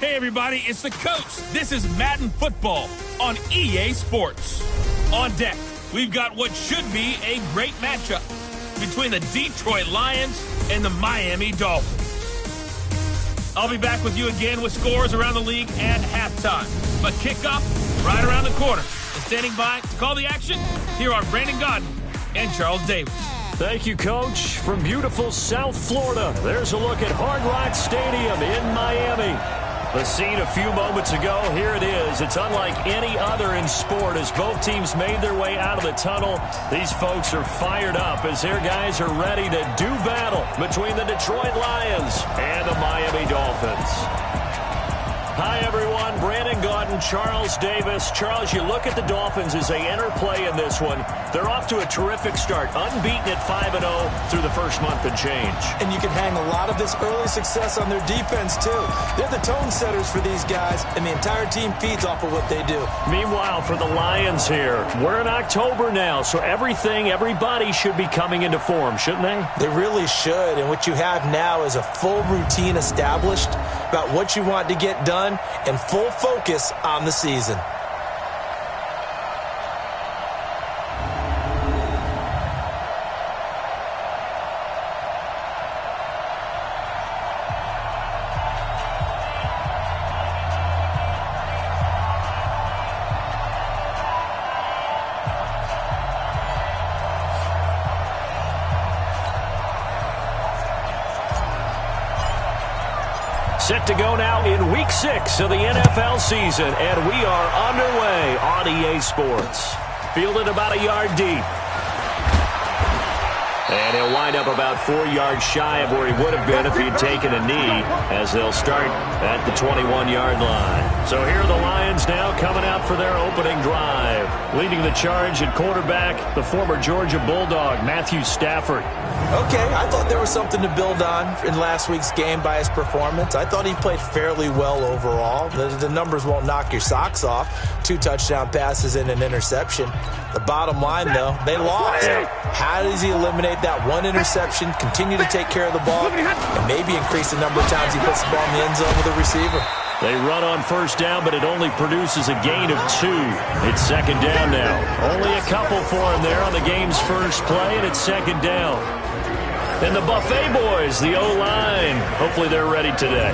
Hey everybody, it's the coach. This is Madden Football on EA Sports. On deck, we've got what should be a great matchup between the Detroit Lions and the Miami Dolphins. I'll be back with you again with scores around the league at halftime. But kickoff right around the corner. And standing by to call the action, here are Brandon Godden and Charles Davis. Thank you, Coach. From beautiful South Florida, there's a look at Hard Rock Stadium in Miami. The scene a few moments ago, here it is. It's unlike any other in sport as both teams made their way out of the tunnel. These folks are fired up as their guys are ready to do battle between the Detroit Lions and the Miami Dolphins. Hi, everyone. Brandon Godden, Charles Davis. Charles, you look at the Dolphins as they enter play in this one. They're off to a terrific start, unbeaten at 5-0 through the first month and change. And you can hang a lot of this early success on their defense, too. They're the tone setters for these guys, and the entire team feeds off of what they do. Meanwhile, for the Lions here, we're in October now, so everybody should be coming into form, shouldn't they? They really should, and what you have now is a full routine established about what you want to get done and full focus on the season. Set to go now in Week 6 of the NFL season, and we are underway on EA Sports. Fielded about a yard deep. And he'll wind up about 4 yards shy of where he would have been if he had taken a knee, as they'll start at the 21-yard line. So here are the Lions now coming out for their opening drive. Leading the charge at quarterback, the former Georgia Bulldog, Matthew Stafford. Okay, I thought there was something to build on in last week's game by his performance. I thought he played fairly well overall. The numbers won't knock your socks off. 2 touchdown passes and an interception. The bottom line, though, they lost. How does he eliminate that one interception, continue to take care of the ball, and maybe increase the number of times he puts the ball in the end zone with a receiver? They run on first down, but it only produces a gain of 2. It's second down now. Only a couple for him there on the game's first play, and it's second down. And the Buffet boys, the O-line, hopefully they're ready today.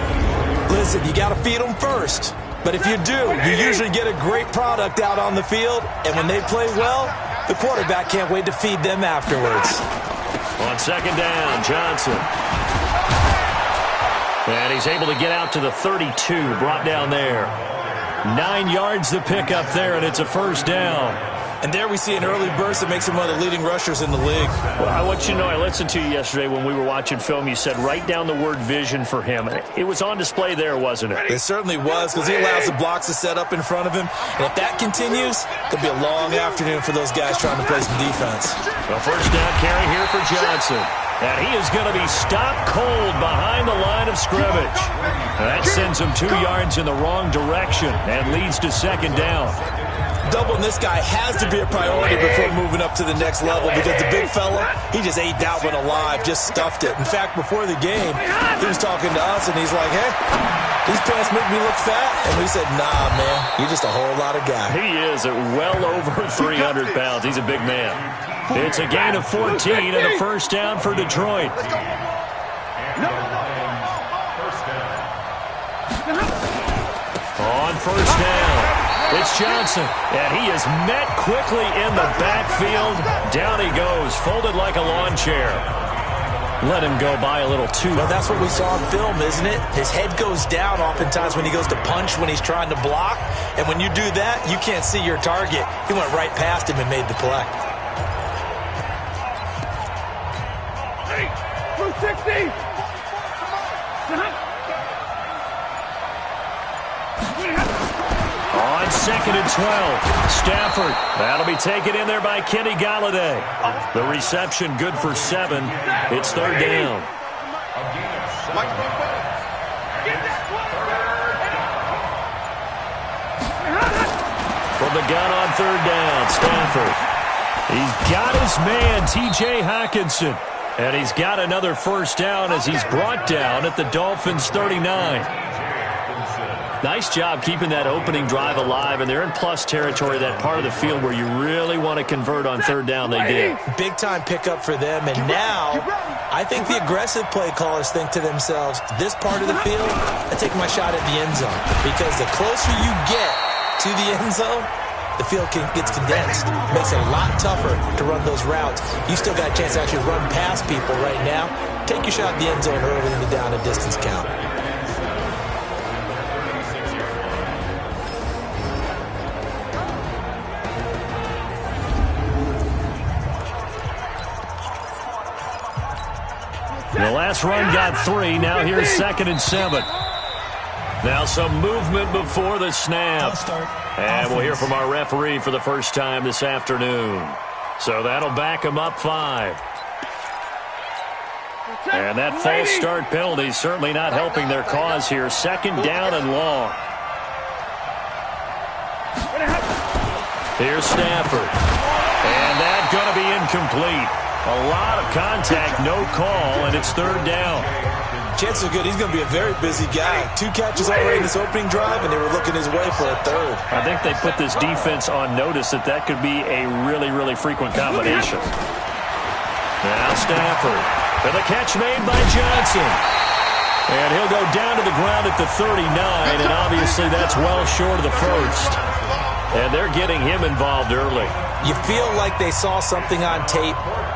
Listen, you got to feed them first. But if you do, you usually get a great product out on the field, and when they play well, the quarterback can't wait to feed them afterwards. On second down, Johnson. And he's able to get out to the 32, brought down there. 9 yards the pickup there, and it's a first down. And there we see an early burst that makes him one of the leading rushers in the league. Well, I want you to know, I listened to you yesterday when we were watching film. You said write down the word vision for him. It was on display there, wasn't it? It certainly was, because he allows the blocks to set up in front of him. And if that continues, it'll be a long afternoon for those guys trying to play some defense. A first down carry here for Johnson. And he is going to be stopped cold behind the line of scrimmage. That sends him 2 yards in the wrong direction and leads to second down. Doubling this guy has to be a priority before moving up to the next level, because the big fella, he just ate that one alive, just stuffed it. In fact, before the game, he was talking to us, and he's like, hey, these pants make me look fat. And we said, nah, man, you're just a whole lot of guy. He is at well over 300 pounds. He's a big man. It's a gain of 14 and a first down for Detroit. On first down, it's Johnson, and he is met quickly in the backfield. Down he goes, folded like a lawn chair. Let him go by a little too. Well, that's what we saw in film, isn't it? His head goes down oftentimes when he goes to punch, when he's trying to block. And when you do that, you can't see your target. He went right past him and made the play. 260. On second and 12, Stafford. That'll be taken in there by Kenny Golladay. The reception good for 7. It's third down. From the gun on third down, Stafford. He's got his man, T.J. Hockenson. And he's got another first down as he's brought down at the Dolphins' 39. Nice job keeping that opening drive alive, and they're in plus territory, that part of the field where you really want to convert on third down. They did. Big-time pickup for them, and now I think the aggressive play callers think to themselves, this part of the field, I take my shot at the end zone, because the closer you get to the end zone, the field gets condensed. Makes it a lot tougher to run those routes. You still got a chance to actually run past people right now. Take your shot at the end zone early in the down and distance count. The last run got 3. Now here's 2nd and 7. Now some movement before the snap. And we'll hear from our referee for the first time this afternoon. So that'll back him up 5. And that false start penalty is certainly not helping their cause here. 2nd down and long. Here's Stafford. And that's going to be incomplete. A lot of contact, no call, and it's 3rd down. Chances are good. He's going to be a very busy guy. 2 catches already in this opening drive, and they were looking his way for a 3rd. I think they put this defense on notice that could be a really, really frequent combination. Now Stafford. For the catch made by Johnson. And he'll go down to the ground at the 39, and obviously that's well short of the first. And they're getting him involved early. You feel like they saw something on tape,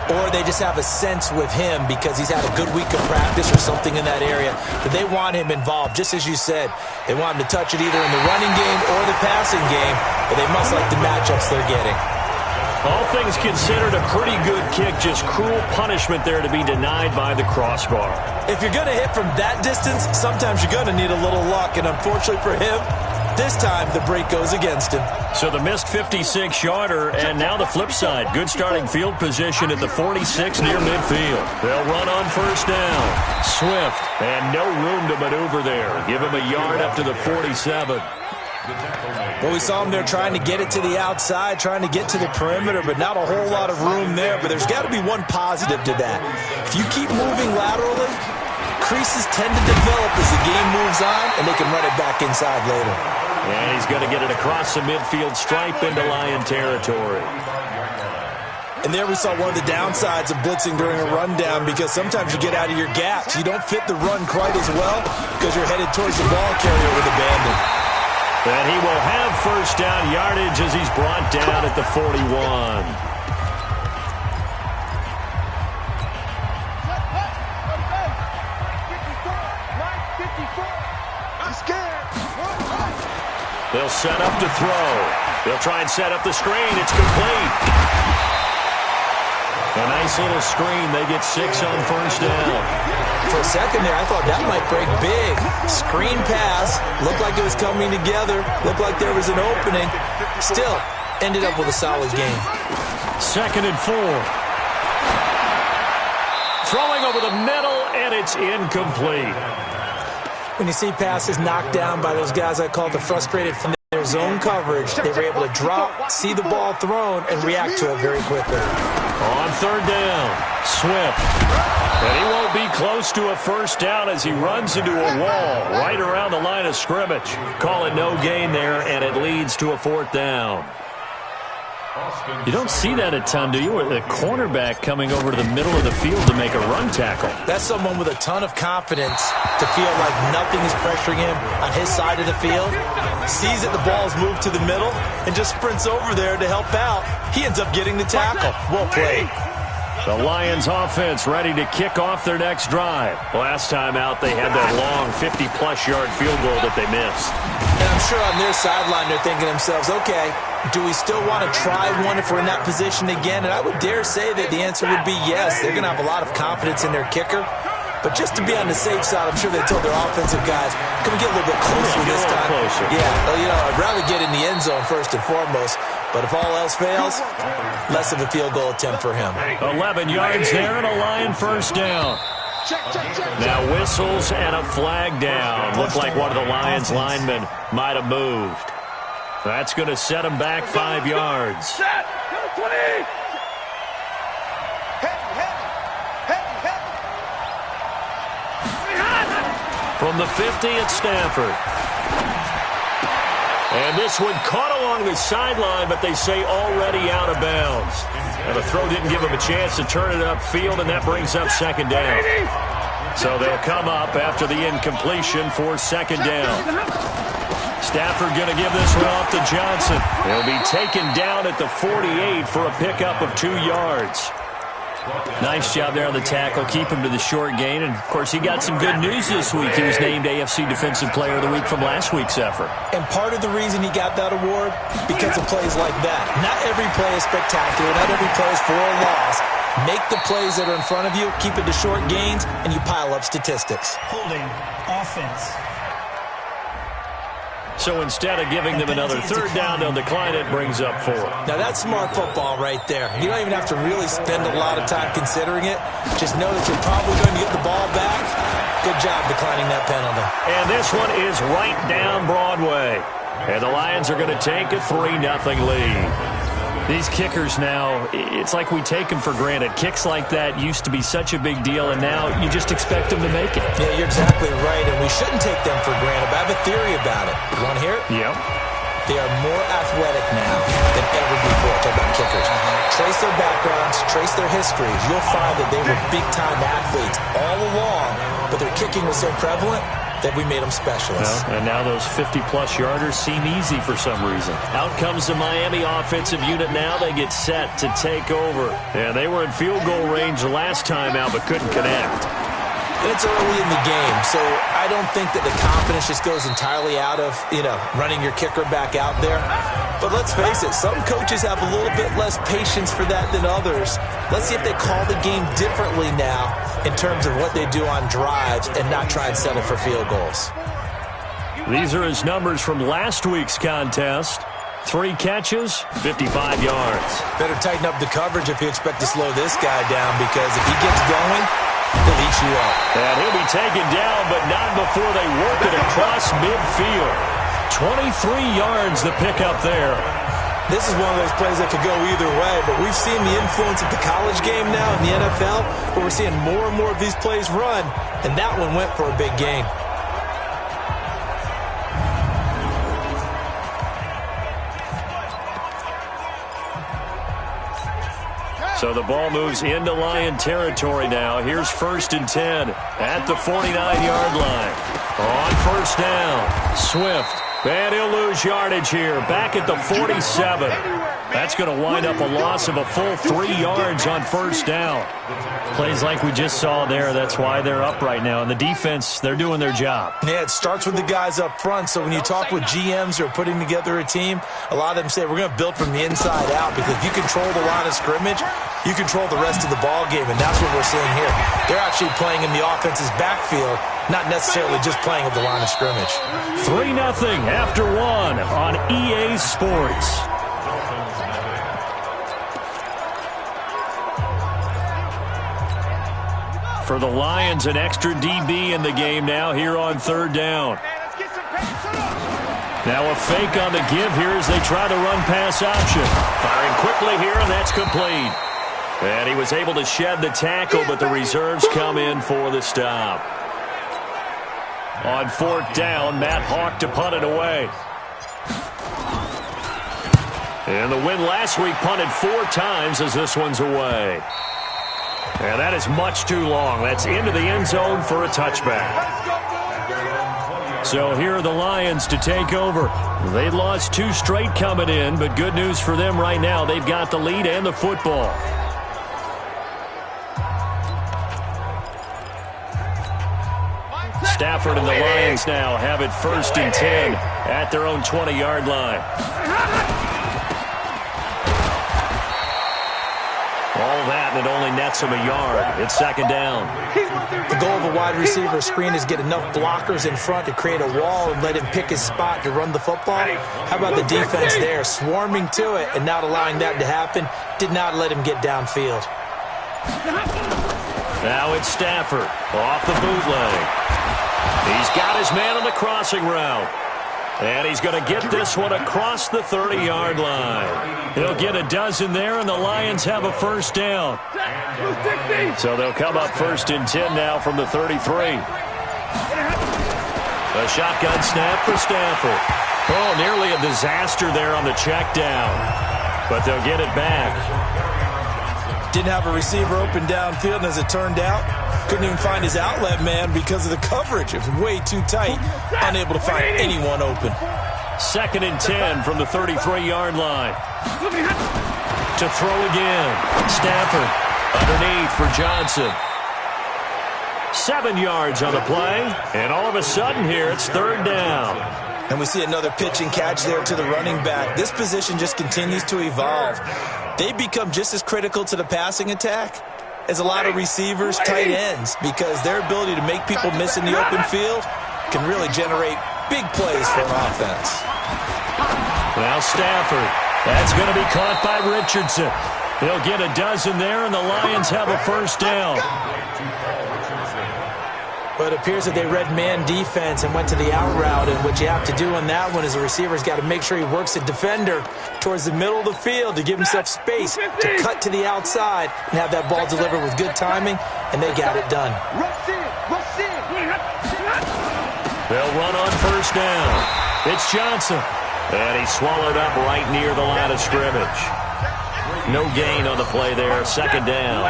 or they just have a sense with him because he's had a good week of practice or something in that area that they want him involved. Just as you said, they want him to touch it either in the running game or the passing game, but they must like the matchups they're getting. All things considered, a pretty good kick, just cruel punishment there to be denied by the crossbar. If you're going to hit from that distance, sometimes you're going to need a little luck, and unfortunately for him, this time the break goes against him. So the missed 56-yarder, and now the flip side. Good starting field position at the 46 near midfield. They'll run on 1st down. Swift, and no room to maneuver there. Give him a yard up to the 47. Well, we saw him there trying to get it to the outside, trying to get to the perimeter, but not a whole lot of room there. But there's got to be one positive to that. If you keep moving laterally, creases tend to develop as the game moves on, and they can run it back inside later. And he's going to get it across the midfield stripe into Lion territory. And there we saw one of the downsides of blitzing during a rundown, because sometimes you get out of your gaps. You don't fit the run quite as well because you're headed towards the ball carrier with abandon. And he will have 1st down yardage as he's brought down at the 41. They'll set up to throw. They'll try and set up the screen. It's complete. A nice little screen. They get 6 on 1st down. For a second there, I thought that might break big. Screen pass. Looked like it was coming together. Looked like there was an opening. Still, ended up with a solid game. 2nd and 4. Throwing over the middle, and it's incomplete. When you see passes knocked down by those guys I call the frustrated from their zone coverage, they were able to drop, see the ball thrown, and react to it very quickly. On 3rd down, Swift. And he won't be close to a 1st down as he runs into a wall right around the line of scrimmage. Call it no gain there, and it leads to a 4th down. You don't see that a ton, do you? With a cornerback coming over to the middle of the field to make a run tackle. That's someone with a ton of confidence to feel like nothing is pressuring him on his side of the field. Sees that the ball is moved to the middle and just sprints over there to help out. He ends up getting the tackle. Well played. The Lions offense ready to kick off their next drive. Last time out, they had that long 50-plus yard field goal that they missed. And I'm sure on their sideline, they're thinking to themselves, okay, do we still want to try one if we're in that position again? And I would dare say that the answer would be yes. They're going to have a lot of confidence in their kicker. But just to be on the safe side, I'm sure they told their offensive guys, can we get a little bit closer this time? Closer. Yeah, well, you know, I'd rather get in the end zone first and foremost. But if all else fails, less of a field goal attempt for him. 11 yards there and a Lion 1st down. Now whistles and a flag down. Looked like one of the Lions linemen might have moved. That's going to set him back 5 yards. From the 50 at Stanford. And this one caught along the sideline, but they say already out of bounds. And the throw didn't give him a chance to turn it upfield, and that brings up second down. So they'll come up after the incompletion for second down. Stafford going to give this one off to Johnson. He'll be taken down at the 48 for a pickup of 2 yards. Nice job there on the tackle. Keep him to the short gain. And, of course, he got some good news this week. He was named AFC Defensive Player of the Week from last week's effort. And part of the reason he got that award, because of plays like that. Not every play is spectacular. Not every play is for a loss. Make the plays that are in front of you, keep it to short gains, and you pile up statistics. Holding offense. So instead of giving them another third down, they'll decline it, brings up 4. Now that's smart football right there. You don't even have to really spend a lot of time considering it. Just know that you're probably going to get the ball back. Good job declining that penalty. And this one is right down Broadway. And the Lions are going to take a 3-0 lead. These kickers now, it's like we take them for granted. Kicks like that used to be such a big deal, and now you just expect them to make it. Yeah, you're exactly right, and we shouldn't take them for granted. But I have a theory about it. You want to hear it? Yep. They are more athletic now than ever before. Talk about kickers. Trace their backgrounds, trace their histories. You'll find that they were big-time athletes all along, but their kicking was so prevalent that we made them specialists. Well, and now those 50-plus yarders seem easy for some reason. Out comes the Miami offensive unit now. They get set to take over. And they were in field goal range the last time out but couldn't connect. And it's early in the game, so I don't think that the confidence just goes entirely out of, running your kicker back out there. But let's face it, some coaches have a little bit less patience for that than others. Let's see if they call the game differently now in terms of what they do on drives and not try and settle for field goals. These are his numbers from last week's contest. 3 catches, 55 yards. Better tighten up the coverage if you expect to slow this guy down, because if he gets going, he'll eat you up. And he'll be taken down, but not before they work it across midfield. 23 yards the pickup there. This is one of those plays that could go either way, but we've seen the influence of the college game now in the NFL, where we're seeing more and more of these plays run, and that one went for a big gain. So the ball moves into Lion territory now. Here's 1st and 10 at the 49-yard line. On 1st down, Swift. And he'll lose yardage here. Back at the 47. That's going to wind up a loss of a full 3 yards on 1st down. Plays like we just saw there. That's why they're up right now. And the defense, they're doing their job. Yeah, it starts with the guys up front. So when you talk with GMs who are putting together a team, a lot of them say we're going to build from the inside out, because if you control the line of scrimmage, you control the rest of the ball game, and that's what we're seeing here. They're actually playing in the offense's backfield, not necessarily just playing at the line of scrimmage. 3-0 after 1 on EA Sports. For the Lions, an extra DB in the game now here on 3rd down. Now a fake on the give here as they try the run-pass option. Firing quickly here, and that's complete. And he was able to shed the tackle, but the reserves come in for the stop. On 4th down, Matt Hawk to punt it away. And the win last week punted 4 times as this one's away. And that is much too long. That's into the end zone for a touchback. So here are the Lions to take over. They lost 2 straight coming in, but good news for them right now. They've got the lead and the football. Stafford and the Lions now have it 1st and 10 at their own 20-yard line. All that, and it only nets him a yard. It's 2nd down. The goal of a wide receiver screen is get enough blockers in front to create a wall and let him pick his spot to run the football. How about the defense there, swarming to it and not allowing that to happen? Did not let him get downfield. Now it's Stafford off the bootleg. He's got his man on the crossing route. And he's going to get this one across the 30-yard line. He'll get a dozen there, and the Lions have a 1st down. So they'll come up 1st and 10 now from the 33. A shotgun snap for Stafford. Oh, nearly a disaster there on the check down. But they'll get it back. Didn't have a receiver open downfield, and as it turned out, couldn't even find his outlet man because of the coverage. It was way too tight, unable to find anyone open. 2nd and 10 from the 33-yard line. To throw again. Stafford underneath for Johnson. 7 yards on the play, and all of a sudden here it's 3rd down. And we see another pitch and catch there to the running back. This position just continues to evolve. They become just as critical to the passing attack as a lot of receivers, tight ends, because their ability to make people miss in the open field can really generate big plays for an offense. Now Stafford. That's going to be caught by Richardson. They'll get a dozen there, and the Lions have a 1st down. But it appears that they read man defense and went to the out route, and what you have to do on that one is the receiver's got to make sure he works the defender towards the middle of the field to give himself space to cut to the outside and have that ball delivered with good timing, and they got it done. They'll run on 1st down. It's Johnson. And he's swallowed up right near the line of scrimmage. No gain on the play there. 2nd down.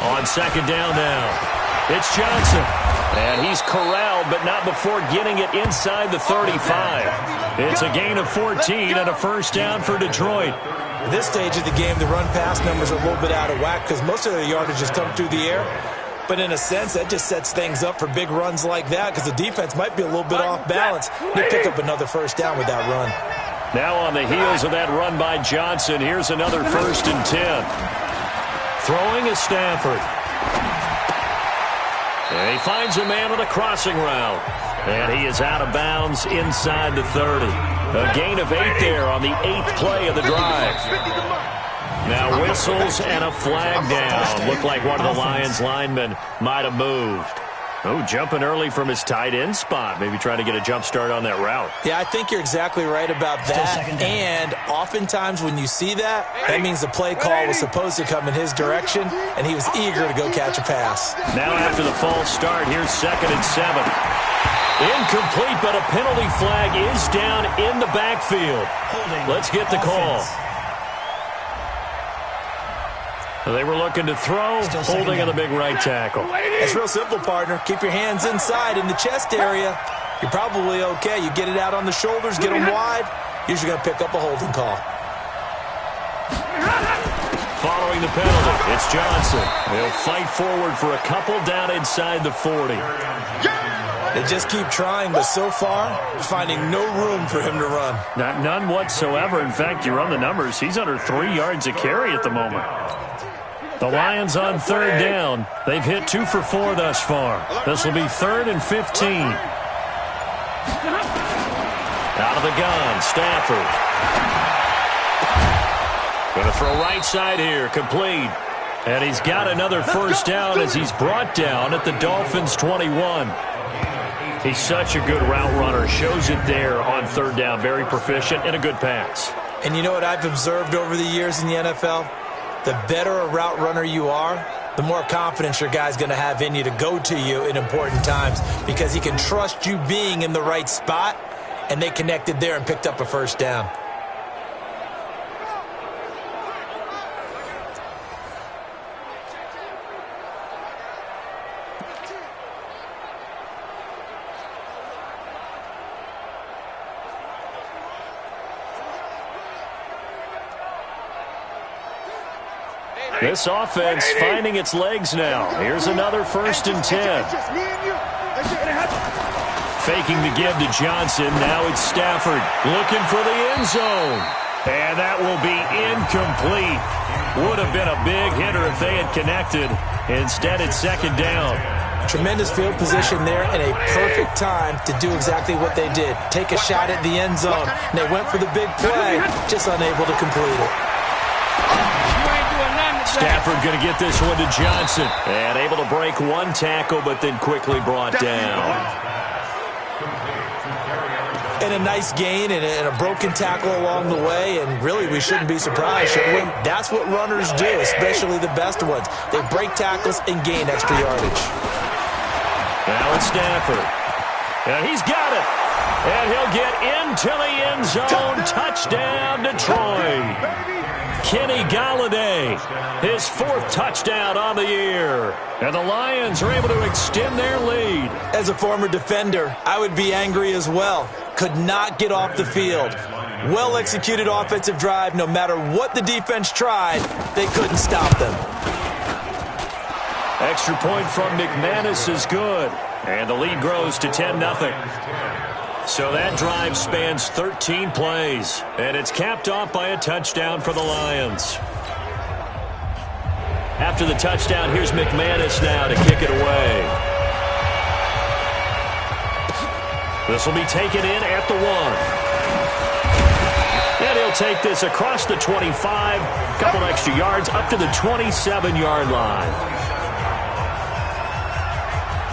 On 2nd down now. It's Johnson. And he's corralled, but not before getting it inside the 35. It's a gain of 14 and a 1st down for Detroit. At this stage of the game, the run-pass numbers are a little bit out of whack because most of their yardage has come through the air. But in a sense, that just sets things up for big runs like that because the defense might be a little bit off balance. They pick up another 1st down with that run. Now on the heels of that run by Johnson, here's another 1st and 10. Throwing is Stafford. And he finds a man on the crossing route. And he is out of bounds inside the 30. A gain of 8 there on the 8th play of the drive. Now whistles and a flag down. Looked like one of the Lions linemen might have moved. Oh, jumping early from his tight end spot. Maybe trying to get a jump start on that route. Yeah, I think you're exactly right about that. And oftentimes when you see that, that means the play call was supposed to come in his direction, and he was eager to go catch a pass. Now after the false start, here's 2nd and 7. Incomplete, but a penalty flag is down in the backfield. Let's get the call. They were looking to throw, holding on the big right tackle. It's real simple, partner. Keep your hands inside in the chest area. You're probably okay. You get it out on the shoulders, get them wide. Usually going to pick up a holding call. Following the penalty, it's Johnson. They'll fight forward for a couple down inside the 40. They just keep trying, but so far, finding no room for him to run. None whatsoever. In fact, you run the numbers. He's under 3 yards a carry at the moment. The Lions on 3rd down. They've hit 2 for 4 thus far. This will be 3rd and 15. Out of the gun, Stafford. Going to throw right side here, complete. And he's got another 1st down as he's brought down at the Dolphins' 21. He's such a good route runner. Shows it there on 3rd down. Very proficient and a good pass. And you know what I've observed over the years in the NFL? The better a route runner you are, the more confidence your guy's going to have in you to go to you in important times because he can trust you being in the right spot, and they connected there and picked up a 1st down. This offense finding its legs now. Here's another 1st and 10. Faking the give to Johnson. Now it's Stafford looking for the end zone. And that will be incomplete. Would have been a big hitter if they had connected. Instead, it's 2nd down. Tremendous field position there and a perfect time to do exactly what they did. Take a shot at the end zone. And they went for the big play, just unable to complete it. Stafford going to get this one to Johnson. And able to break one tackle, but then quickly brought down. And a nice gain and a broken tackle along the way, and really we shouldn't be surprised, should we? That's what runners do, especially the best ones. They break tackles and gain extra yardage. Now it's Stafford. And he's got it. And he'll get into the end zone. Touchdown, Detroit. Kenny Galladay, his 4th touchdown on the year. And the Lions are able to extend their lead. As a former defender, I would be angry as well. Could not get off the field. Well-executed offensive drive. No matter what the defense tried, they couldn't stop them. Extra point from McManus is good. And the lead grows to 10-0. So that drive spans 13 plays. And it's capped off by a touchdown for the Lions. After the touchdown, here's McManus now to kick it away. This will be taken in at the 1. And he'll take this across the 25. Couple extra yards up to the 27-yard line.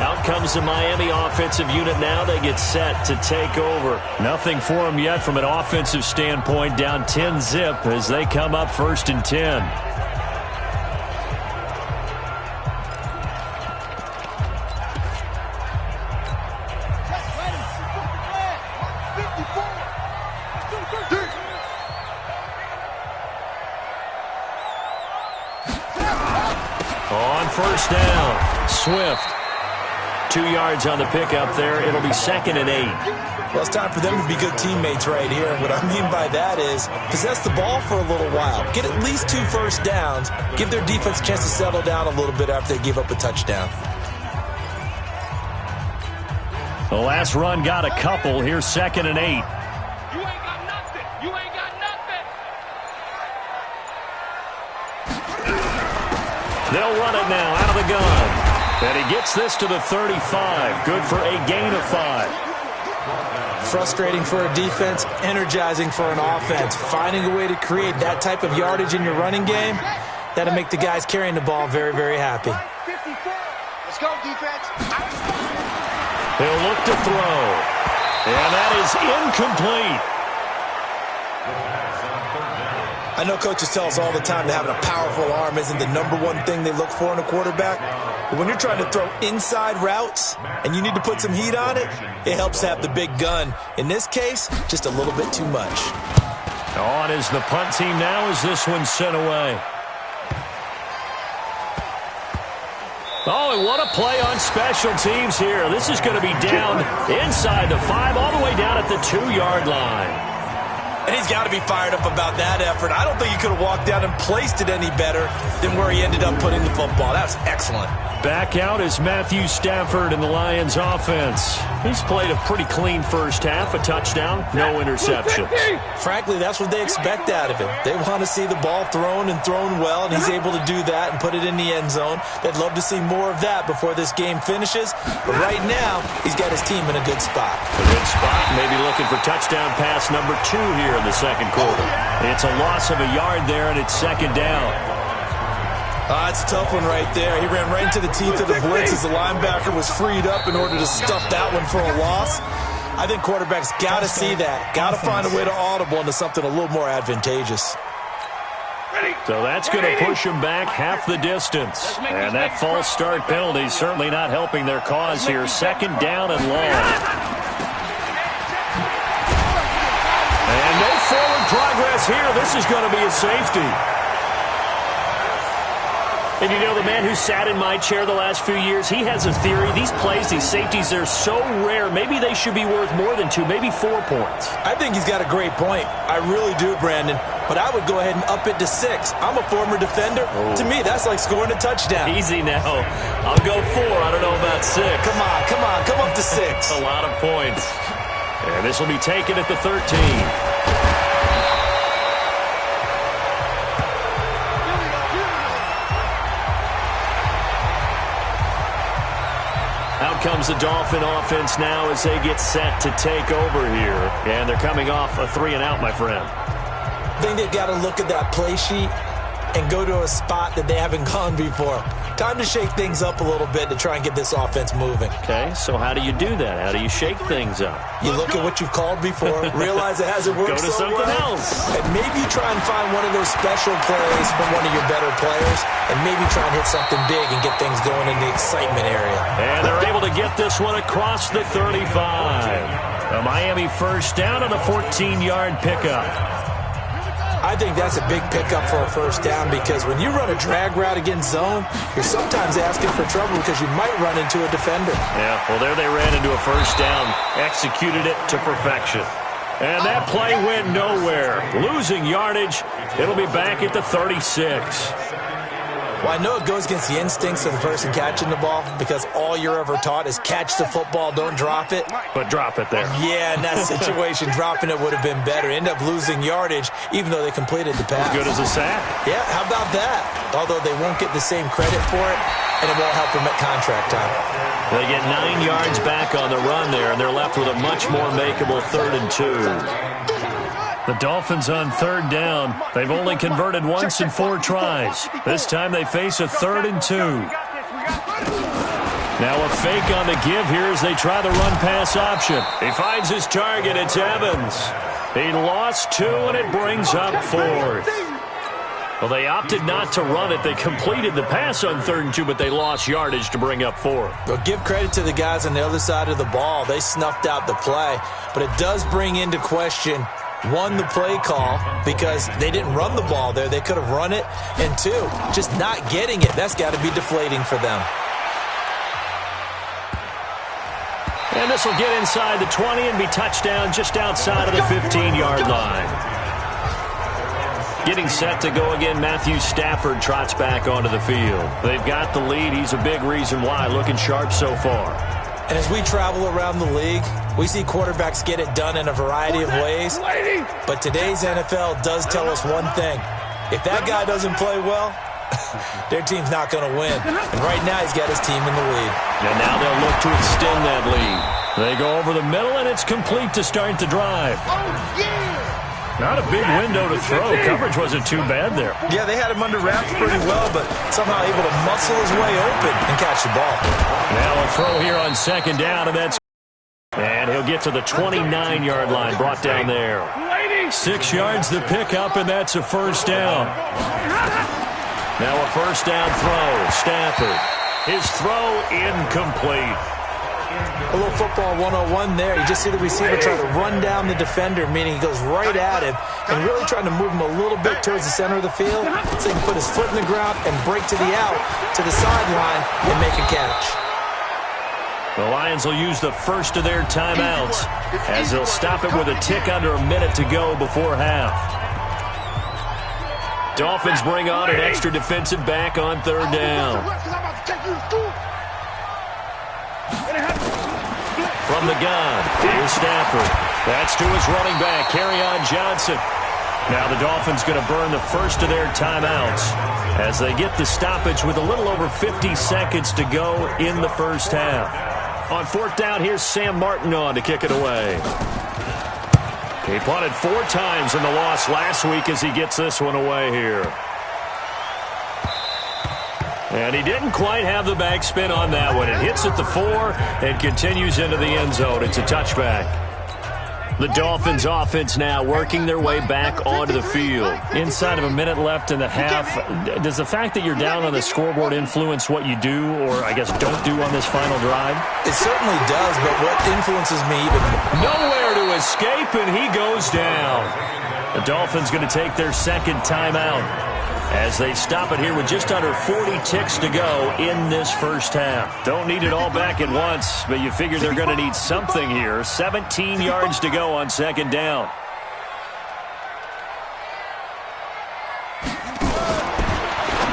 Out comes the Miami offensive unit now. They get set to take over. Nothing for them yet from an offensive standpoint. Down 10-0 as they come up 1st and 10. On 1st down, Swift. 2 yards on the pickup there. It'll be 2nd and 8. Well, it's time for them to be good teammates right here. What I mean by that is possess the ball for a little while. Get at least 2 first downs. Give their defense a chance to settle down a little bit after they give up a touchdown. The last run got a couple. Here's 2nd and 8. You ain't got nothing. You ain't got nothing. They'll run it now out of the gun. And he gets this to the 35. Good for a gain of 5. Frustrating for a defense, energizing for an offense. Finding a way to create that type of yardage in your running game, that'll make the guys carrying the ball very, very happy. Let's go, defense. He'll look to throw. And that is incomplete. I know coaches tell us all the time that having a powerful arm isn't the #1 thing they look for in a quarterback. But when you're trying to throw inside routes and you need to put some heat on it, it helps to have the big gun. In this case, just a little bit too much. On is the punt team now as this one's sent away. Oh, and what a play on special teams here. This is going to be down inside the 5, all the way down at the 2-yard line. And he's got to be fired up about that effort. I don't think he could have walked down and placed it any better than where he ended up putting the football. That's excellent. Back out is Matthew Stafford in the Lions offense. He's played a pretty clean first half, a touchdown, no interceptions. Frankly, that's what they expect out of him. They want to see the ball thrown and thrown well, and he's able to do that and put it in the end zone. They'd love to see more of that before this game finishes. But right now, he's got his team in a good spot. A good spot, maybe looking for touchdown pass number 2 here in the second quarter. It's a loss of a yard there, and it's 2nd down. It's a tough one right there. He ran right into the teeth of the blitz as the linebacker was freed up in order to stuff that one for a loss. I think quarterbacks got to see that. Got to find a way to audible into something a little more advantageous. So that's going to push him back half the distance. And that false start penalty is certainly not helping their cause here. 2nd down and long. And no forward progress here. This is going to be a safety. And you know, the man who sat in my chair the last few years, he has a theory. These plays, these safeties, they're so rare. Maybe they should be worth more than 2, maybe 4 points. I think he's got a great point. I really do, Brandon. But I would go ahead and up it to 6. I'm a former defender. Oh. To me, that's like scoring a touchdown. Easy now. I'll go 4. I don't know about 6. Come on. Come up to 6. That's a lot of points. And this will be taken at the 13. Out comes the Dolphin offense now as they get set to take over here. And they're coming off a 3-and-out, my friend. I think they've got to look at that play sheet and go to a spot that they haven't gone before. Time to shake things up a little bit to try and get this offense moving. Okay, so how do you do that? How do you shake things up? You look at what you've called before, realize it hasn't worked Go to so something well, else. and maybe try and find one of those special plays from one of your better players, and maybe try and hit something big and get things going in the excitement area. And they're able to get this one across the 35. A Miami first down on a 14-yard pickup. I think that's a big pickup for a first down because when you run a drag route against zone, you're sometimes asking for trouble because you might run into a defender. Yeah, well, there they ran into a first down, executed it to perfection. And that play went nowhere. Losing yardage, it'll be back at the 36. Well, I know it goes against the instincts of the person catching the ball because all you're ever taught is catch the football, don't drop it. But drop it there. Yeah, in that situation, dropping it would have been better. End up losing yardage, even though they completed the pass. As good as a sack. Yeah, how about that? Although they won't get the same credit for it, and it won't help them at contract time. They get 9 yards back on the run there, and they're left with a much more makeable 3rd and 2. The Dolphins on 3rd down. They've only converted once in 4 tries. This time they face a 3rd and 2. Now a fake on the give here as they try the run-pass option. He finds his target. It's Evans. He lost 2, and it brings up 4th. Well, they opted not to run it. They completed the pass on 3rd and 2, but they lost yardage to bring up 4th. Well, give credit to the guys on the other side of the ball. They snuffed out the play, but it does bring into question, 1, the play call, because they didn't run the ball there. They could have run it. And 2, just not getting it. That's got to be deflating for them. And this will get inside the 20 and be touchdown just outside of the 15-yard line. Getting set to go again, Matthew Stafford trots back onto the field. They've got the lead. He's a big reason why. Looking sharp so far. And as we travel around the league, we see quarterbacks get it done in a variety of ways. But today's NFL does tell us one thing. If that guy doesn't play well, their team's not going to win. And right now he's got his team in the lead. And now they'll look to extend that lead. They go over the middle, and it's complete to start the drive. Not a big window to throw. Coverage wasn't too bad there. Yeah, they had him under wraps pretty well, but somehow able to muscle his way open and catch the ball. Now a throw here on 2nd down, and he'll get to the 29-yard line, brought down there. 6 yards the pickup, and that's a first down. Now a first down throw. Stafford. His throw incomplete. A little football 101 there. You just see the receiver try to run down the defender, meaning he goes right at him and really trying to move him a little bit towards the center of the field so he can put his foot in the ground and break to the out, to the sideline, and make a catch. The Lions will use the first of their timeouts as they'll stop it with a tick under a minute to go before half. Dolphins bring on an extra defensive back on 3rd down. From the gun, here's Stafford. That's to his running back, Kerryon Johnson. Now the Dolphins going to burn the first of their timeouts as they get the stoppage with a little over 50 seconds to go in the first half. On 4th down, here's Sam Martin on to kick it away. He punted 4 times in the loss last week as he gets this one away here. And he didn't quite have the backspin on that one. It hits at the 4 and continues into the end zone. It's a touchback. The Dolphins offense now working their way back onto the field. Inside of a minute left in the half, does the fact that you're down on the scoreboard influence what you do or, I guess, don't do on this final drive? It certainly does, but what influences me even more? Nowhere to escape, and he goes down. The Dolphins going to take their 2nd timeout as they stop it here with just under 40 ticks to go in this first half. Don't need it all back at once, but you figure they're going to need something here. 17 yards to go on 2nd down.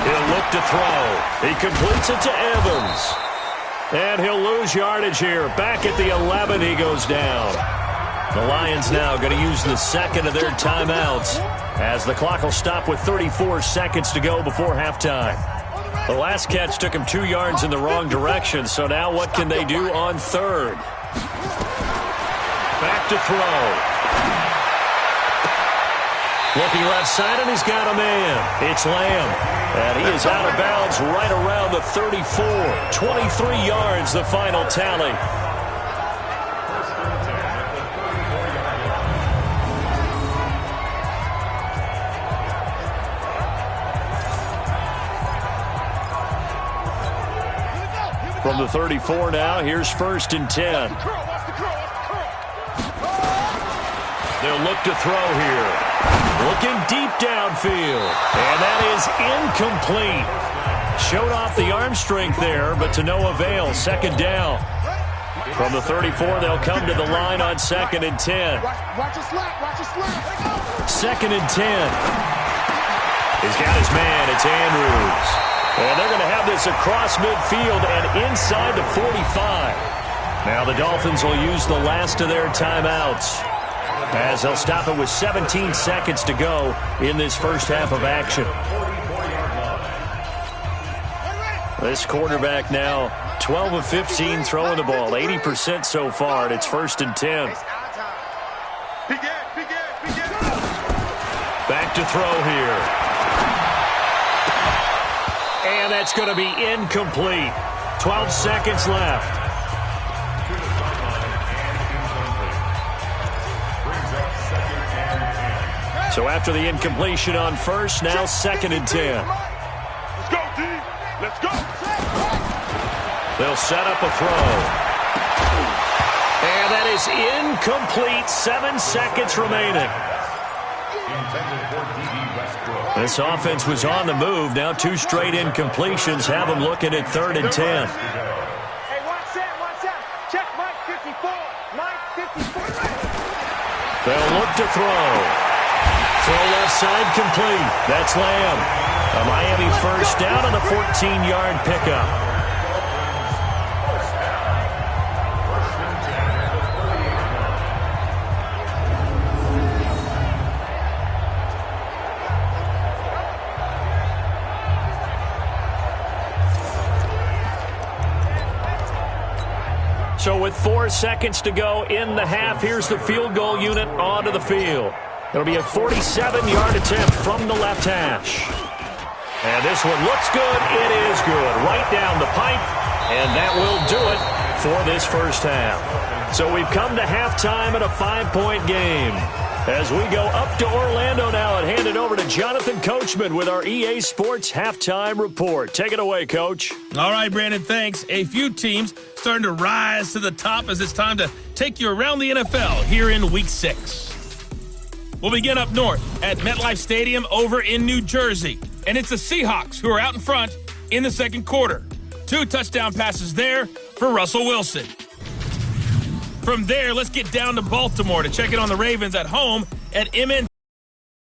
He'll look to throw. He completes it to Evans. And he'll lose yardage here. Back at the 11, he goes down. The Lions now going to use the 2nd of their timeouts as the clock will stop with 34 seconds to go before halftime. The last catch took him 2 yards in the wrong direction, so now what can they do on 3rd? Back to throw. Looking left side, and he's got a man. It's Lamb. And he is out of bounds right around the 34. 23 yards, the final tally. From the 34 now, here's 1st and 10. They'll look to throw here. Looking deep downfield. And that is incomplete. Showed off the arm strength there, but to no avail. 2nd down. From the 34, they'll come to the line on 2nd and 10. Watch your slap. 2nd and 10. He's got his man. It's Andrews. And they're going to have this across midfield and inside the 45. Now the Dolphins will use the last of their timeouts, as they'll stop it with 17 seconds to go in this first half of action. This quarterback now 12 of 15 throwing the ball, 80% so far, and it's 1st and 10. Back to throw here. And that's going to be incomplete. 12 seconds left. So after the incompletion on 1st, now 2nd and 10. Let's go, D. Let's go. They'll set up a throw. And that is incomplete. 7 seconds remaining. This offense was on the move. Now 2 straight incompletions have them looking at 3rd and 10. Hey, watch out. Check Mike 54. They'll look to throw. Throw left side complete. That's Lamb. A Miami 1st down on the 14-yard pickup. So with 4 seconds to go in the half, here's the field goal unit onto the field. It'll be a 47-yard attempt from the left hash. And this one looks good. It is good. Right down the pipe. And that will do it for this first half. So we've come to halftime in a 5-point game. As we go up to Orlando now and hand it over to Jonathan Coachman with our EA Sports Halftime Report. Take it away, Coach. All right, Brandon, thanks. A few teams starting to rise to the top as it's time to take you around the NFL here in Week 6. We'll begin up north at MetLife Stadium over in New Jersey. And it's the Seahawks who are out in front in the second quarter. 2 touchdown passes there for Russell Wilson. From there, let's get down to Baltimore to check in on the Ravens at home at MN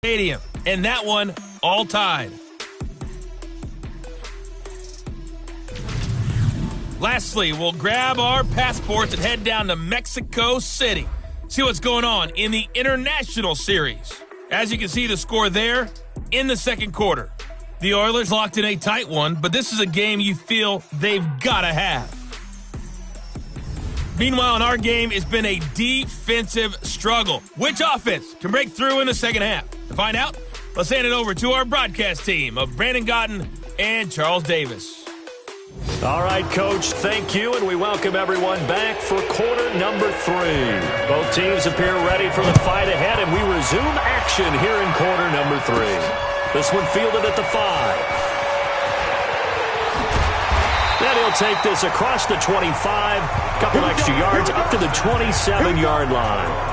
Stadium. And that one all tied. Lastly, we'll grab our passports and head down to Mexico City. See what's going on in the International Series. As you can see, the score there in the second quarter. The Oilers locked in a tight one, but this is a game you feel they've got to have. Meanwhile, in our game, it's been a defensive struggle. Which offense can break through in the second half? To find out, let's hand it over to our broadcast team of Brandon Gotten and Charles Davis. All right, Coach, thank you, and we welcome everyone back for quarter number 3. Both teams appear ready for the fight ahead, and we resume action here in quarter number 3. This one fielded at the 5. Then he'll take this across the 25, couple extra yards up to the 27-yard line.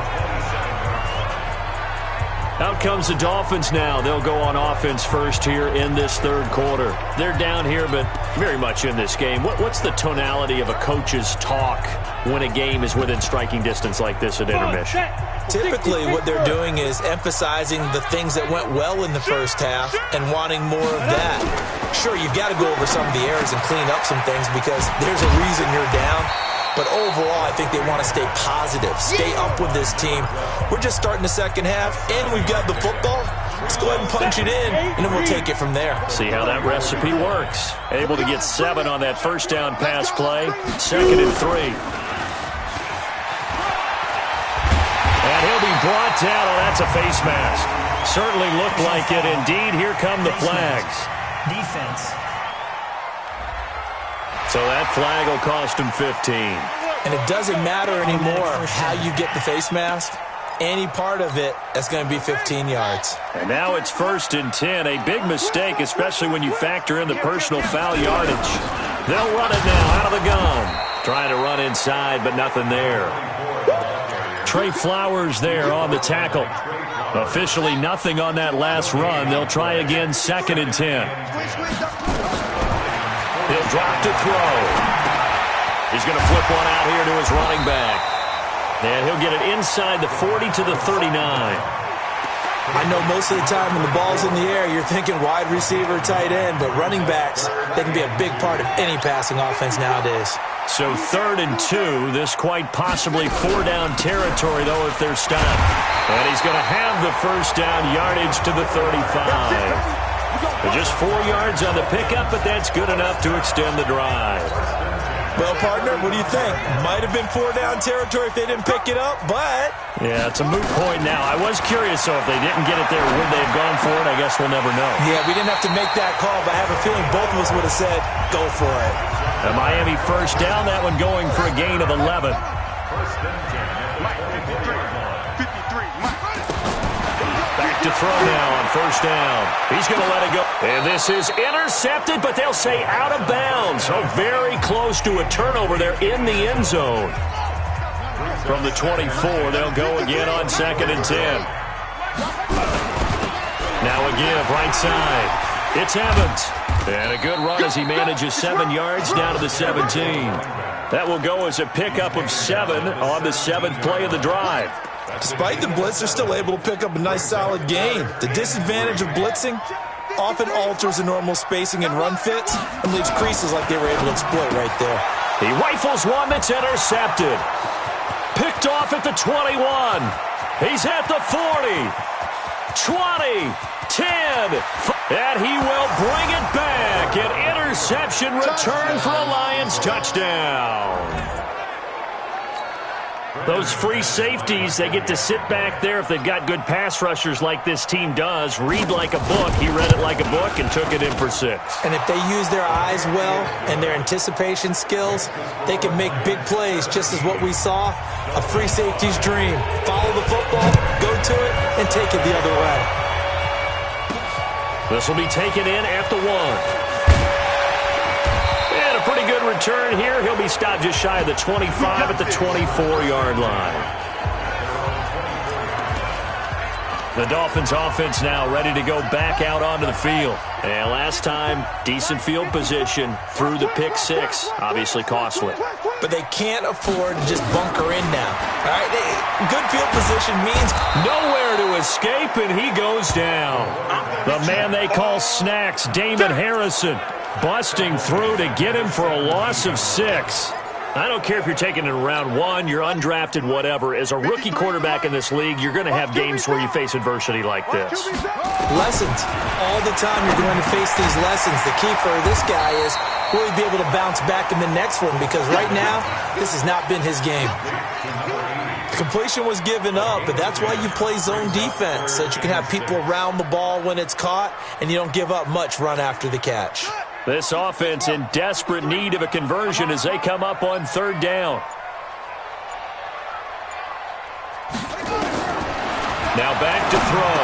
Out comes the Dolphins now. They'll go on offense first here in this third quarter. They're down here, but very much in this game. What's the tonality of a coach's talk when a game is within striking distance like this at intermission? Typically, what they're doing is emphasizing the things that went well in the first half and wanting more of that. Sure, you've got to go over some of the errors and clean up some things because there's a reason you're down. But overall, I think they want to stay positive, stay up with this team. We're just starting the second half, and we've got the football. Let's go ahead and punch it in, and then we'll take it from there. See how that recipe works. Able to get 7 on that first down pass play. 2nd and 3. And he'll be brought down. Oh, that's a face mask. Certainly looked like it. Indeed, here come the flags. Defense. So that flag will cost him 15. And it doesn't matter anymore how you get the face mask. Any part of it, that's going to be 15 yards. And now it's 1st and 10. A big mistake, especially when you factor in the personal foul yardage. They'll run it now out of the gun. Trying to run inside, but nothing there. Trey Flowers there on the tackle. Officially nothing on that last run. They'll try again, 2nd and 10. He'll drop to throw. He's going to flip one out here to his running back. And he'll get it inside the 40 to the 39. I know most of the time when the ball's in the air, you're thinking wide receiver, tight end, but running backs, they can be a big part of any passing offense nowadays. So 3rd and 2, this quite possibly 4-down territory, though, if they're stopped. And he's going to have the 1st down yardage to the 35. Just 4 yards on the pickup, but that's good enough to extend the drive. Well, partner, what do you think? Might have been 4-down territory if they didn't pick it up, but... Yeah, it's a moot point now. I was curious, so if they didn't get it there, would they have gone for it? I guess we'll never know. Yeah, we didn't have to make that call, but I have a feeling both of us would have said, go for it. A Miami 1st down, that one going for a gain of 11. Back to throw now on 1st down. He's going to let it go. And this is intercepted, but they'll say out of bounds. So very close to a turnover there in the end zone. From the 24, they'll go again on 2nd and 10. Now a give right side. It's Evans. And a good run as he manages 7 yards down to the 17. That will go as a pickup of 7 on the 7th play of the drive. Despite the blitz, they're still able to pick up a nice solid gain. The disadvantage of blitzing often alters the normal spacing and run fits and leaves creases like they were able to exploit right there. He rifles one that's intercepted. Picked off at the 21. He's at the 40. 20. 10. And he will bring it back. An interception return for a Lions touchdown. Those free safeties, they get to sit back there if they've got good pass rushers like this team does. Read like a book. He read it like a book and took it in for 6. And if they use their eyes well and their anticipation skills, they can make big plays, just as what we saw. A free safety's dream. Follow the football, go to it, and take it the other way. This will be taken in at the 1. And a pretty good return here. He'll be stopped just shy of the 25 at the 24-yard line. The Dolphins offense now ready to go back out onto the field. And last time, decent field position through the pick 6. Obviously costly. But they can't afford to just bunker in now. All right, good field position means nowhere to escape, and he goes down. The man they call Snacks, Damon Harrison, busting through to get him for a loss of 6. I don't care if you're taking it in round 1, you're undrafted, whatever. As a rookie quarterback in this league, you're going to have games where you face adversity like this. Lessons. All the time you're going to face these lessons. The key for this guy is will he be able to bounce back in the next one? Because right now, this has not been his game. Completion was given up, but that's why you play zone defense, so that you can have people around the ball when it's caught, and you don't give up much run after the catch. This offense in desperate need of a conversion as they come up on 3rd down. Now back to throw.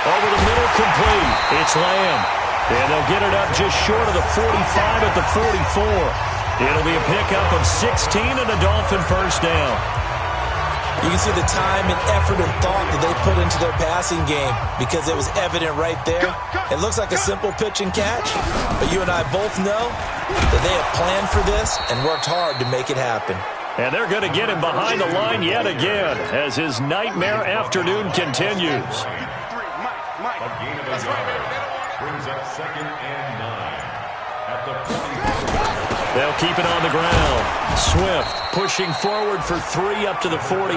Over the middle, complete. It's Lamb. And they'll get it up just short of the 45 at the 44. It'll be a pickup of 16 and a Dolphin 1st down. You can see the time and effort and thought that they put into their passing game because it was evident right there. It looks like a simple pitch and catch, but you and I both know that they have planned for this and worked hard to make it happen. And they're going to get him behind the line yet again as his nightmare afternoon continues. Brings up 2nd and 9 at the 40. They'll keep it on the ground. Swift pushing forward for 3 up to the 48.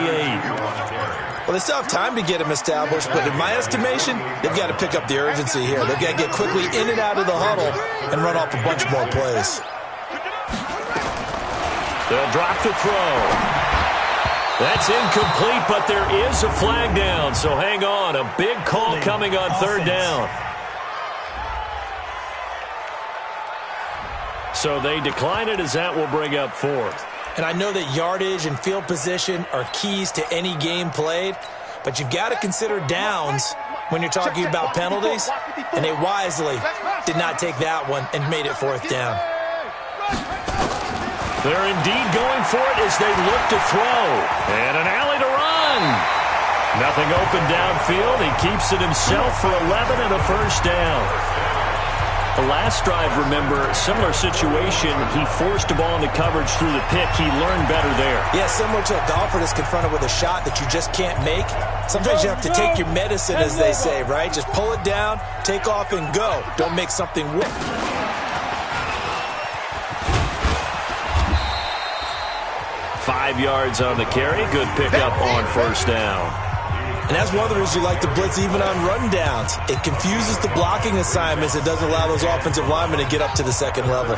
Well, they still have time to get him established, but in my estimation, they've got to pick up the urgency here. They've got to get quickly in and out of the huddle and run off a bunch more plays. They'll drop the throw. That's incomplete, but there is a flag down. So hang on. A big call coming on third down. So they decline it as that will bring up fourth. And I know that yardage and field position are keys to any game played, but you've got to consider downs when you're talking about penalties, and they wisely did not take that one and made it fourth down. They're indeed going for it as they look to throw. And an alley to run. Nothing open downfield. He keeps it himself for 11 and a first down. The last drive, remember, similar situation. He forced a ball into coverage through the pick. He learned better there. Yeah, similar to a golfer that's confronted with a shot that you just can't make. Sometimes you have to take your medicine, as they say, right? Just pull it down, take off, and go. Don't make something work. 5 yards on the carry. Good pickup on first down. And that's one of the reasons you like to blitz even on rundowns. It confuses the blocking assignments. It doesn't allow those offensive linemen to get up to the second level.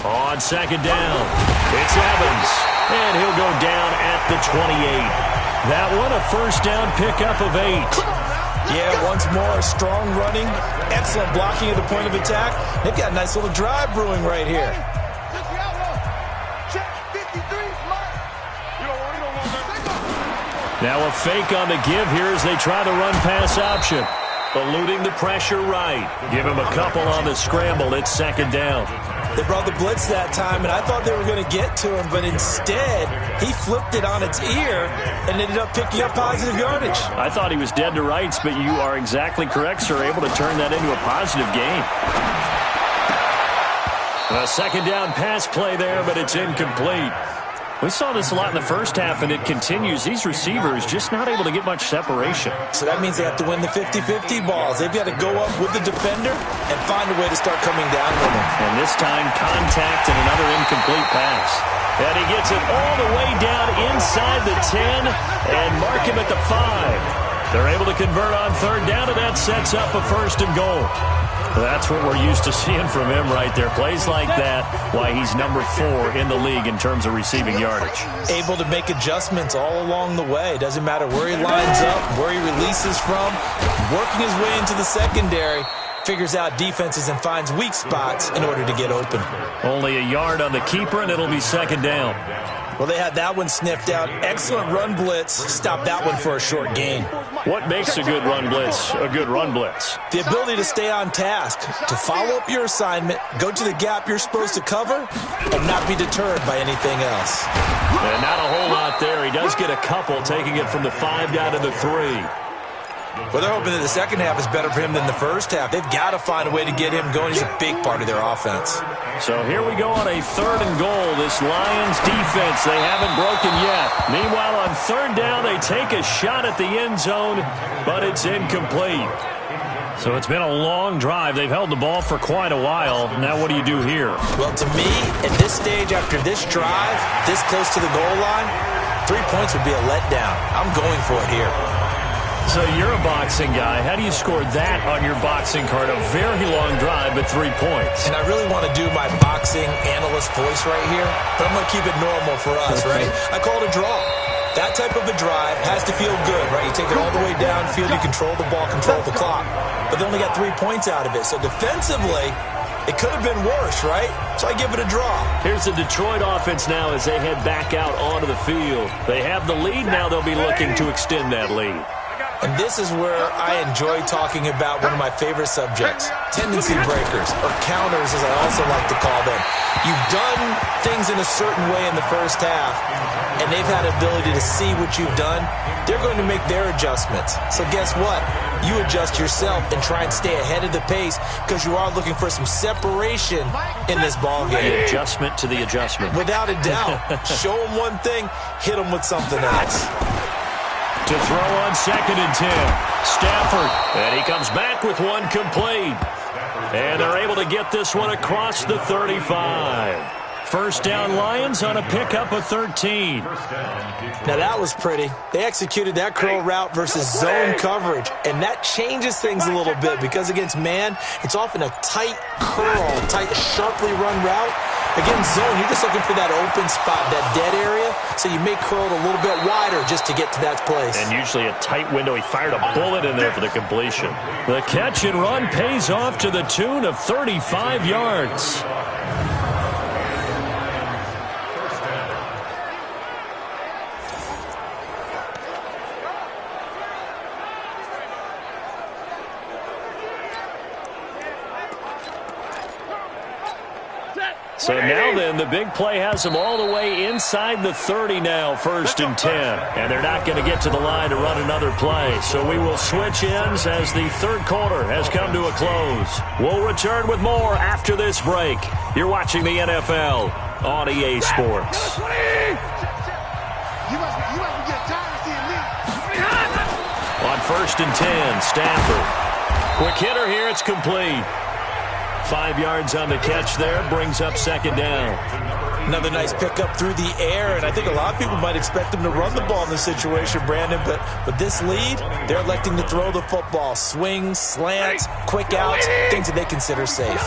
On second down, it's Evans. And he'll go down at the 28. That one, a first down pickup of 8. Yeah, once more, strong running, excellent blocking at the point of attack. They've got a nice little drive brewing right here. Now a fake on the give here as they try to run pass option. Eluding the pressure right. Give him a couple on the scramble. It's second down. They brought the blitz that time, and I thought they were going to get to him, but instead, he flipped it on its ear and ended up picking up positive yardage. I thought he was dead to rights, but you are exactly correct, sir. Able to turn that into a positive gain. A second down pass play there, but it's incomplete. We saw this a lot in the first half, and it continues. These receivers just not able to get much separation. So that means they have to win the 50-50 balls. They've got to go up with the defender and find a way to start coming down with him. And this time, contact and another incomplete pass. And he gets it all the way down inside the 10 and mark him at the 5. They're able to convert on third down, and that sets up a first and goal. That's what we're used to seeing from him right there. Plays like that, why he's number 4 in the league in terms of receiving yardage. Able to make adjustments all along the way. Doesn't matter where he lines up, where he releases from. Working his way into the secondary. Figures out defenses and finds weak spots in order to get open. Only a yard on the keeper, and it'll be second down. Well, they had that one sniffed out. Excellent run blitz. Stopped that one for a short gain. What makes a good run blitz a good run blitz? The ability to stay on task, to follow up your assignment, go to the gap you're supposed to cover, and not be deterred by anything else. And not a whole lot there. He does get a couple, taking it from the 5 down to the 3. Well, they're hoping that the second half is better for him than the first half. They've got to find a way to get him going. He's a big part of their offense. So here we go on a third and goal. This Lions defense, they haven't broken yet. Meanwhile, on third down, they take a shot at the end zone, but it's incomplete. So it's been a long drive. They've held the ball for quite a while. Now what do you do here? Well, to me, at this stage, after this drive, this close to the goal line, 3 points would be a letdown. I'm going for it here. So you're a boxing guy. How do you score that on your boxing card? A very long drive, but 3 points. And I really want to do my boxing analyst voice right here, but I'm going to keep it normal for us, right? I call it a draw. That type of a drive has to feel good, right? You take it all the way downfield, you control the ball, control the clock. But they only got 3 points out of it. So defensively, it could have been worse, right? So I give it a draw. Here's the Detroit offense now as they head back out onto the field. They have the lead. Now they'll be looking to extend that lead. And this is where I enjoy talking about one of my favorite subjects, tendency breakers, or counters as I also like to call them. You've done things in a certain way in the first half, and they've had ability to see what you've done. They're going to make their adjustments. So guess what? You adjust yourself and try and stay ahead of the pace because you are looking for some separation in this ball game. The adjustment to the adjustment. Without a doubt. Show them one thing, hit them with something else. To throw on 2nd and 10. Stafford. And he comes back with one complete. And they're able to get this one across the 35. First down Lions on a pickup of 13. Now that was pretty. They executed that curl route versus zone coverage, and that changes things a little bit because against man, it's often a tight curl, tight, sharply run route. Again, zone, you're just looking for that open spot, that dead area, so you may curl it a little bit wider just to get to that place. And usually a tight window. He fired a bullet in there for the completion. The catch and run pays off to the tune of 35 yards. So now then, the big play has them all the way inside the 30 now, 1st and 10. And they're not going to get to the line to run another play. So we will switch ends as the third quarter has come to a close. We'll return with more after this break. You're watching the NFL on EA Sports. On 1st and 10, Stafford. Quick hitter here, it's complete. 5 yards on the catch there, brings up 2nd down. Another nice pickup through the air, and I think a lot of people might expect them to run the ball in this situation, Brandon, but with this lead, they're electing to throw the football. Swings, slants, quick outs, things that they consider safe.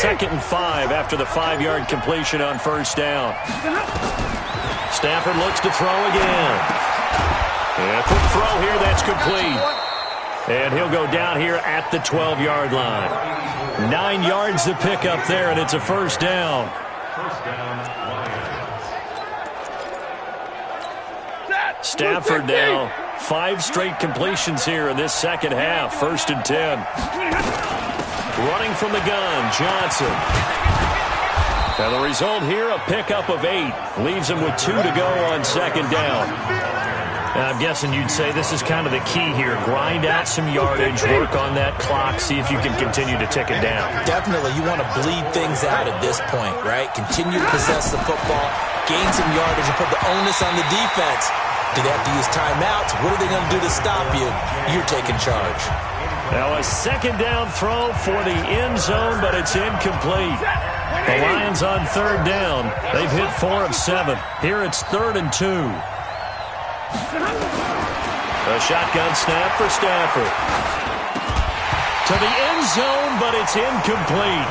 2nd and 5 after the 5-yard completion on 1st down. Stafford looks to throw again. And a quick throw here, that's complete. And he'll go down here at the 12-yard line. 9 yards to pick up there, and it's a 1st down. Stafford now, 5 straight completions here in this second half. 1st and 10. Running from the gun, Johnson. Now the result here, a pickup of 8. Leaves him with 2 to go on 2nd down. I'm guessing you'd say this is kind of the key here. Grind out some yardage, work on that clock, see if you can continue to tick it down. Definitely. You want to bleed things out at this point, right? Continue to possess the football, gain some yardage, and put the onus on the defense. Do they have to use timeouts? What are they going to do to stop you? You're taking charge. Now a 2nd down throw for the end zone, but it's incomplete. The Lions on 3rd down. They've hit 4 of 7. Here it's 3rd and 2. A shotgun snap for Stafford. To the end zone, but it's incomplete.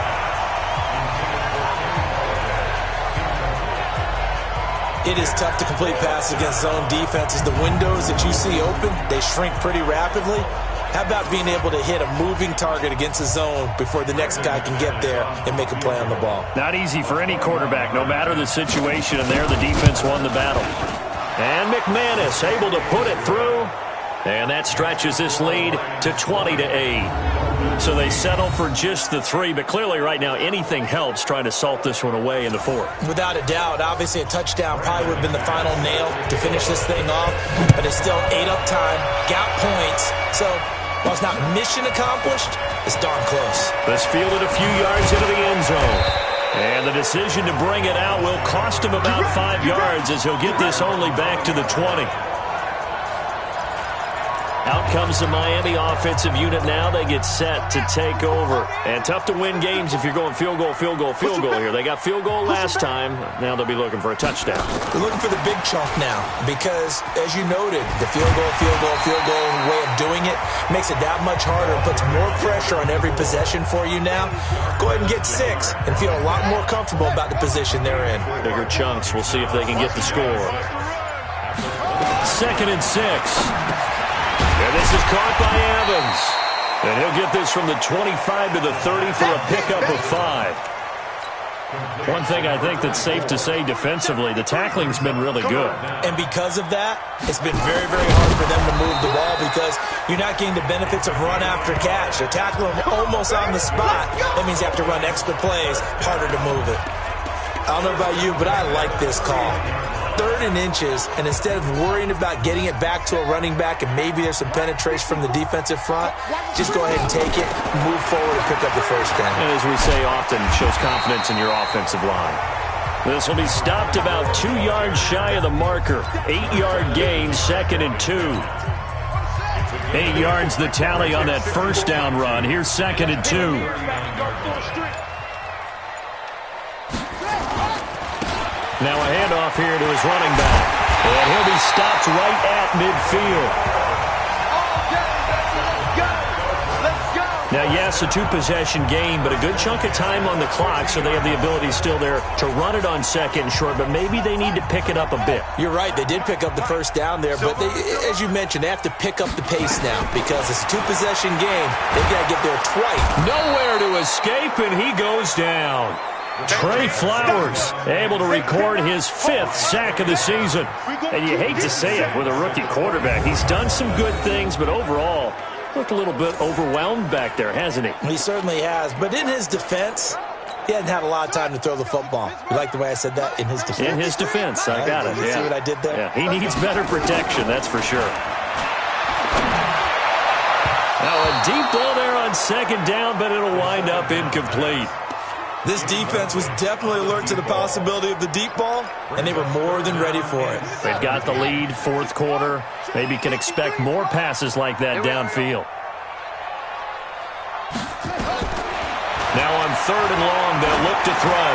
It is tough to complete passes against zone defenses. The windows that you see open, they shrink pretty rapidly. How about being able to hit a moving target against a zone before the next guy can get there and make a play on the ball? Not easy for any quarterback, no matter the situation, and there the defense won the battle. And McManus able to put it through. And that stretches this lead to 20-8. So they settle for just the 3, but clearly right now anything helps trying to salt this one away in the 4th. Without a doubt, obviously a touchdown probably would have been the final nail to finish this thing off, but it's still ate up time, got points. So while it's not mission accomplished, it's darn close. This fielded a few yards into the end zone. And the decision to bring it out will cost him about 5 yards as he'll get this only back to the 20. Out comes the Miami offensive unit now. They get set to take over. And tough to win games if you're going field goal here. They got field goal last time. Now they'll be looking for a touchdown. They're looking for the big chunk now because, as you noted, the field goal way of doing it makes it that much harder and puts more pressure on every possession for you now. Go ahead and get 6 and feel a lot more comfortable about the position they're in. Bigger chunks. We'll see if they can get the score. 2nd and 6. And this is caught by Evans. And he'll get this from the 25 to the 30 for a pickup of 5. One thing I think that's safe to say defensively, the tackling's been really good. And because of that, it's been very, very hard for them to move the ball because you're not getting the benefits of run after catch. They're tackling them almost on the spot. That means you have to run extra plays, harder to move it. I don't know about you, but I like this call. 3rd and inches, and instead of worrying about getting it back to a running back and maybe there's some penetration from the defensive front, just go ahead and take it, move forward, and pick up the 1st down. And as we say often, it shows confidence in your offensive line. This will be stopped about 2 yards shy of the marker. 8-yard gain, 2nd and 2. 8 yards the tally on that 1st down run. Here's 2nd and 2. Now a handoff here to his running back. And he'll be stopped right at midfield. Now, yeah, yes, a two-possession game, but a good chunk of time on the clock, so they have the ability still there to run it on second and short, but maybe they need to pick it up a bit. You're right. They did pick up the first down there, but as you mentioned, they have to pick up the pace now because it's a two-possession game. They've got to get there twice. Nowhere to escape, and he goes down. Trey Flowers able to record his 5th sack of the season. And you hate to say it with a rookie quarterback. He's done some good things, but overall, looked a little bit overwhelmed back there, hasn't he? He certainly has. But in his defense, he hadn't had a lot of time to throw the football. You like the way I said that? In his defense? In his defense. I got it. You see what I did there? Yeah, he needs better protection, that's for sure. Now a deep ball there on second down, but it'll wind up incomplete. This defense was definitely alert to the possibility of the deep ball, and they were more than ready for it. They've got the lead, fourth quarter. Maybe can expect more passes like that downfield. Now on 3rd and long, they'll look to throw.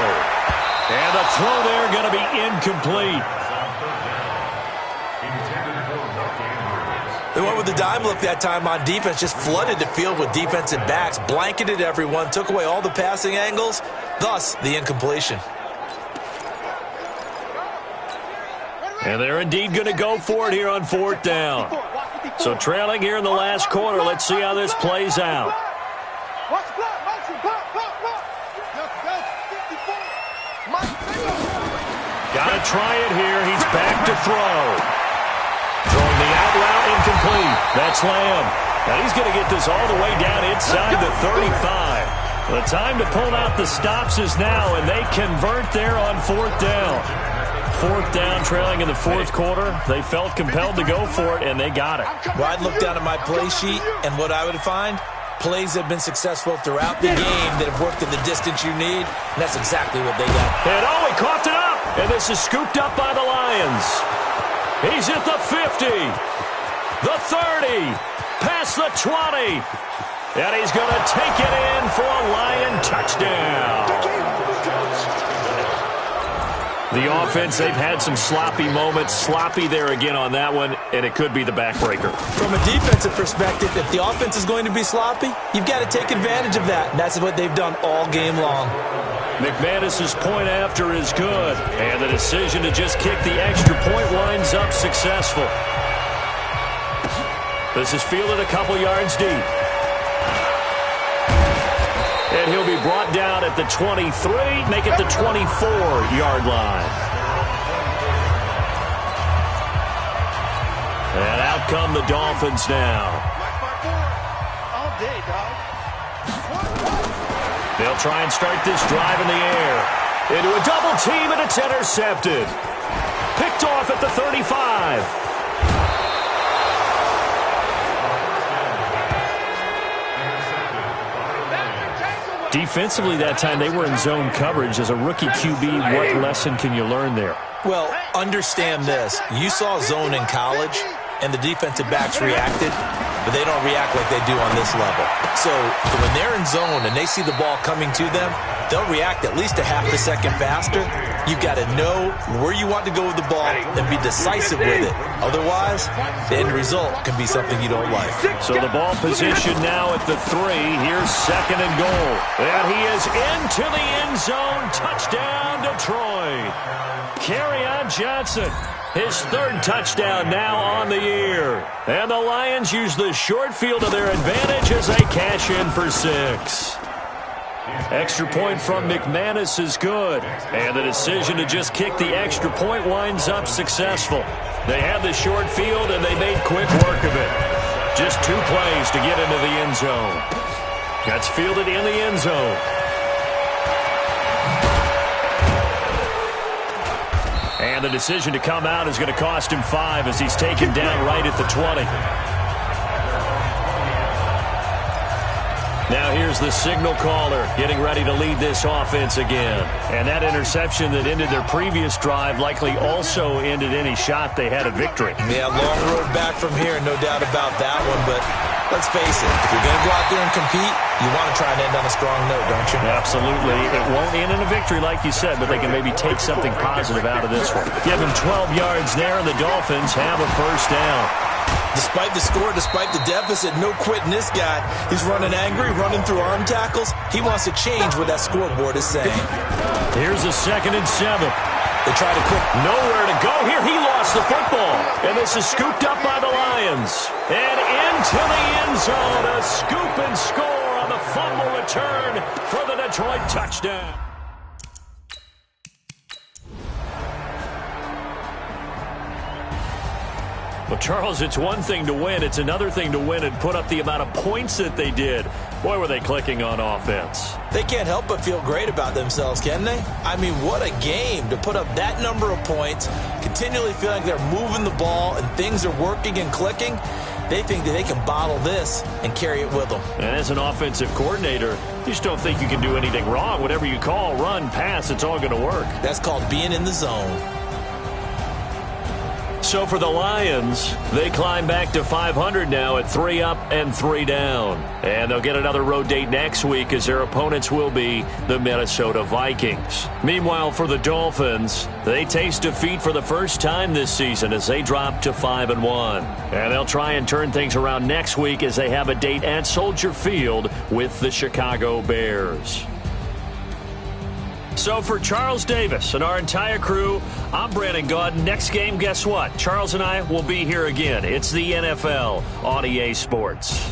And the throw there going to be incomplete. They went with the dime look that time on defense, just flooded the field with defensive backs, blanketed everyone, took away all the passing angles, thus the incompletion. And they're indeed going to go for it here on 4th down. So trailing here in the last quarter, let's see how this plays out. Got to try it here. He's back to throw. Throwing the out route incomplete. That's Lamb. Now he's going to get this all the way down inside the 35. The time to pull out the stops is now, and they convert there on 4th down. 4th down, trailing in the 4th quarter. They felt compelled to go for it, and they got it. Well, I'd look down at my play sheet, and what I would find, plays have been successful throughout the game that have worked in the distance you need, and that's exactly what they got. And oh, he coughed it up, and this is scooped up by the Lions. He's at the 50, the 30, past the 20, and he's going to take it in for a Lion touchdown. The offense, they've had some sloppy moments, sloppy there again on that one, and it could be the backbreaker. From a defensive perspective, if the offense is going to be sloppy, you've got to take advantage of that, and that's what they've done all game long. McManus's point after is good, and the decision to just kick the extra point winds up successful. This is fielded a couple yards deep. And he'll be brought down at the 23, make it the 24-yard line. And out come the Dolphins now. All day, dog. They'll try and start this drive in the air. Into a double team, and it's intercepted. Picked off at the 35. Defensively that time, they were in zone coverage. As a rookie QB, what lesson can you learn there? Well, understand this. You saw zone in college, and the defensive backs reacted, but they don't react like they do on this level. So when they're in zone and they see the ball coming to them, they'll react at least a half a second faster. You've got to know where you want to go with the ball and be decisive with it. Otherwise, the end result can be something you don't like. So the ball position now at the 3. Here's 2nd and goal. And he is into the end zone. Touchdown, Detroit. Kerryon Johnson, his 3rd touchdown now on the year. And the Lions use the short field to their advantage as they cash in for 6. Extra point from McManus is good. And the decision to just kick the extra point winds up successful. They had the short field, and they made quick work of it. Just 2 plays to get into the end zone. That's fielded in the end zone. And the decision to come out is going to cost him 5 as he's taken down right at the 20. Now here's the signal caller getting ready to lead this offense again. And that interception that ended their previous drive likely also ended any shot they had at victory. Yeah, long road back from here, no doubt about that one. But let's face it, if you're going to go out there and compete, you want to try and end on a strong note, don't you? Absolutely. It won't end in a victory like you said, but they can maybe take something positive out of this one. Give them 12 yards there, and the Dolphins have a 1st down. Despite the score, despite the deficit, no quitting this guy. He's running angry, running through arm tackles. He wants to change what that scoreboard is saying. Here's a 2nd and 7. They try to click. Nowhere to go here. He lost the football. And this is scooped up by the Lions. And into the end zone. A scoop and score on the fumble return for the Detroit touchdown. Well, Charles, it's one thing to win. It's another thing to win and put up the amount of points that they did. Boy, were they clicking on offense. They can't help but feel great about themselves, can they? I mean, what a game to put up that number of points, continually feeling like they're moving the ball and things are working and clicking. They think that they can bottle this and carry it with them. And as an offensive coordinator, you just don't think you can do anything wrong. Whatever you call, run, pass, it's all going to work. That's called being in the zone. So for the Lions, they climb back to 500 now at 3 up and 3 down. And they'll get another road date next week as their opponents will be the Minnesota Vikings. Meanwhile, for the Dolphins, they taste defeat for the first time this season as they drop to 5-1. And they'll try and turn things around next week as they have a date at Soldier Field with the Chicago Bears. So for Charles Davis and our entire crew, I'm Brandon Gaudin. Next game, guess what? Charles and I will be here again. It's the NFL on EA Sports.